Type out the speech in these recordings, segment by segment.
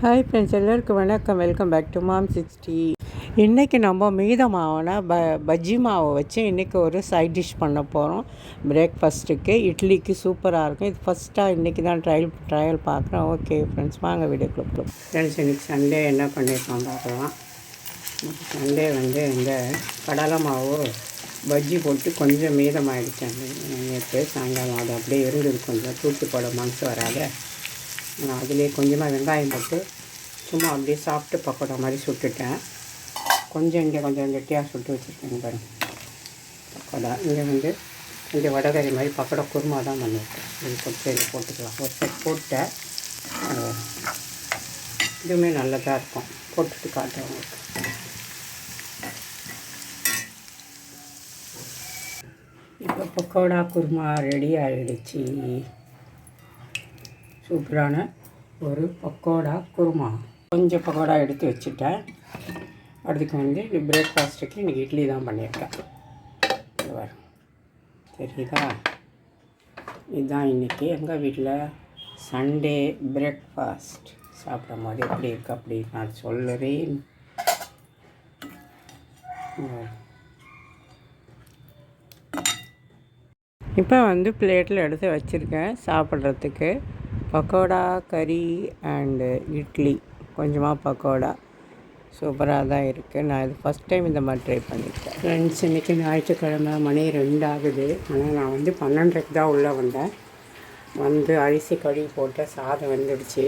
Hi friends, எல்லோருக்கும் வணக்கம். Welcome back to mom 60. இன்றைக்கி நம்ம மீதமான பஜ்ஜி மாவை வச்சு இன்றைக்கி ஒரு சைட் டிஷ் பண்ண போகிறோம். பிரேக்ஃபாஸ்ட்டுக்கு இட்லிக்கு சூப்பராக இருக்கும். இது ஃபஸ்ட்டாக இன்றைக்கி தான் ட்ரையல் பார்க்குறோம். ஓகே ஃப்ரெண்ட்ஸ், வாங்க வீடியோக்குள்ள. ஃப்ரெண்ட்ஸ், இன்றைக்கி சண்டே என்ன பண்ணியிருக்கோம் பார்க்கலாம். சண்டே இந்த கடலை மாவு பஜ்ஜி போட்டு கொஞ்சம் மீதமாகிடுச்சு. நேற்று சாயங்காலம் அது அப்படியே இருந்தது, கொஞ்சம் தூக்கி போட மனசு வராத. அதிலே கொஞ்சமாக வெங்காயம் போட்டு சும்மா அப்படியே சாப்பிட்டு பக்கோடா மாதிரி சுட்டுட்டேன். கொஞ்சம் கொஞ்சம் கெட்டியாக சுட்டு வச்சுருக்கேன் பாருங்கள் பக்கோடா. இங்கே கொஞ்சம் வடகறி மாதிரி பக்கோடா குருமா தான் பண்ணியிருக்கேன். இது கொஞ்சம் இதில் போட்டுக்கலாம். ஒரு செட் போட்டேன். இதுவுமே நல்லதாக இருக்கும். போட்டுட்டு காட்டுறேன் உங்களுக்கு. இப்போ பக்கோடா குருமா ரெடி ஆகிடுச்சு. சூப்பரான ஒரு பக்கோடா குருமா. கொஞ்சம் பக்கோடா எடுத்து வச்சுட்டேன். அதுக்கு பிரேக்ஃபாஸ்ட்டுக்கு இன்றைக்கி இட்லி தான் பண்ணியிருக்கேன். தெரியுதா? இதுதான் இன்றைக்கி எங்கள் வீட்டில் சண்டே பிரேக்ஃபாஸ்ட். சாப்பிடும் போது எப்படி இருக்குது அப்படி நான் சொல்லுறேன். இப்போ பிளேட்டில் எடுத்து வச்சுருக்கேன் சாப்பிட்றதுக்கு. பக்கோடா கறி அண்டு இட்லி, கொஞ்சமாக பக்கோடா. சூப்பராக தான் இருக்குது. நான் இது ஃபஸ்ட் டைம் இந்த மாதிரி ட்ரை பண்ணியிருக்கேன். ஃப்ரெண்ட்ஸ், இன்றைக்கி ஞாயிற்றுக்கிழமை, மணி 2 ஆகுது. ஆனால் நான் 12:30 தான் உள்ளே வந்தேன். அரிசி கழுவி போட்ட சாதம் வெந்துடுச்சு.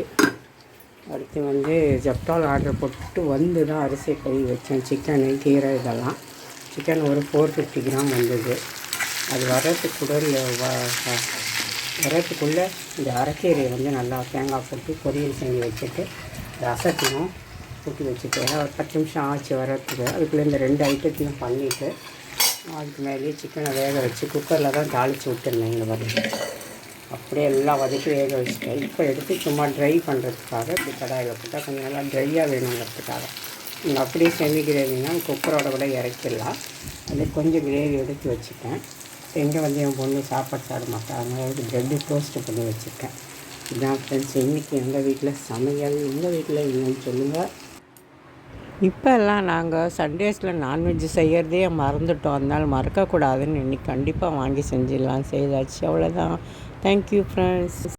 அடுத்து ஜப்டால் ஆர்டர் போட்டு தான் அரிசி கழுவி வச்சேன். சிக்கனு, கீரை இதெல்லாம். சிக்கன் ஒரு 450 கிராம் வந்தது. அது வரத்துக்குள்ளே இந்த அரைக்கீரையை நல்லா தேங்காய் போட்டு பொரியல் செஞ்சு வச்சுட்டு ரசத்தையும் கூட்டி வச்சுட்டு ஒரு 10 நிமிஷம் ஆச்சு வரத்துக்கு. அதுக்குள்ளே இந்த 2 ஐட்டத்தையும் பண்ணிவிட்டு அதுக்கு மேலேயே சிக்கனை வேக வச்சு குக்கரில் தான் தாளித்து விட்டுருந்தேன். இங்கே வந்து அப்படியே எல்லாம் வதக்கி வேக வச்சுட்டேன். இப்போ எடுத்து சும்மா ட்ரை பண்ணுறதுக்காக இப்படி கடாயில் போட்டால் கொஞ்சம் நல்லா ட்ரையாக வேணுங்கிறதுக்காக. நீங்கள் அப்படியே செமி கிரேவினா குக்கரோட கூட இறக்கிடலாம். அது கொஞ்சம் கிரேவி எடுத்து வச்சுட்டேன். எங்கே என் பொண்ணு சாப்பாடு சாப்பிட மாட்டேன். அதனால ப்ரெட்டு டோஸ்ட்டு பண்ணி வச்சுருக்கேன். இதுதான் ஃப்ரெண்ட்ஸ் இன்றைக்கி எங்கள் வீட்டில் சமையல். உங்கள் வீட்டில் என்னன்னு சொல்லுங்கள். இப்போல்லாம் நாங்கள் சண்டேஸில் நான்வெஜ் செய்கிறதே மறந்துட்டோம். அதனால் மறக்கக்கூடாதுன்னு இன்றைக்கி கண்டிப்பாக வாங்கி செஞ்சிடலாம். செய்தாச்சு. அவ்வளோதான். Thank you friends.